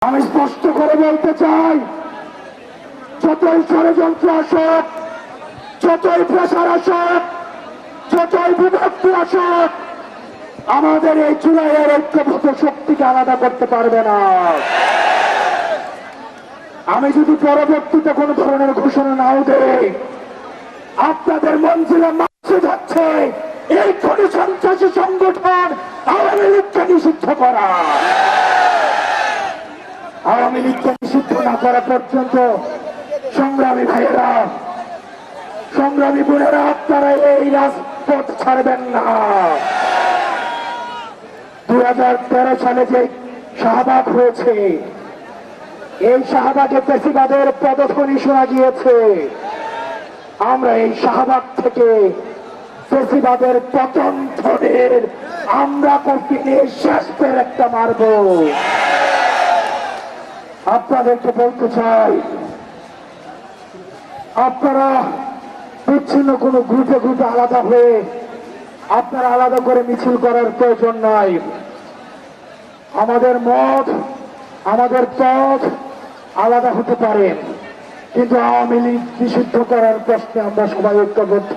আমি স্পষ্ট করে বলতে চাই, যতই ষড়যন্ত্র আসুক, যতই প্রেসার আসুক, যতই বিভক্তি আসুক, আমাদের এই জুলাইয়ের ঐক্যবদ্ধ শক্তিকে আলাদা করতে পারবে না। আমি যদি পরবর্তীতে কোন ধরনের ঘোষণা নাও দেই, আপনাদের মঞ্জিলে মার্চে যাচ্ছে এই খনি সন্ত্রাসী সংগঠন আওয়ামী লীগকে নিষিদ্ধ করা। আওয়ামী লীগকে নিষিদ্ধ না করা পর্যন্ত সংগ্রামী ভাইয়েরা, সংগ্রামী বোনেরা, আপনারা এই রাজপথ ছাড়বেন না। 2013 সালে যে শাহবাগ হয়েছে, এই শাহবাগে ফ্যাসিবাদের পদধ্বনি শোনা গিয়েছে। আমরা এই শাহবাগ থেকে ফ্যাসিবাদের পতন ধনের আমরা কঠিনে শেষ পের একটা মারব। আপনাদেরকে বলতে চাই, আপনারা বিচ্ছিন্ন কোন গ্রুপে গ্রুপে আলাদা হয়ে আপনারা আলাদা করে মিছিল করার প্রয়োজন নাই। আমাদের মত, আমাদের পথ আলাদা হতে পারে, কিন্তু আওয়ামী লীগ নিষিদ্ধ করার প্রশ্নে আমরা সবাই ঐক্যবদ্ধ।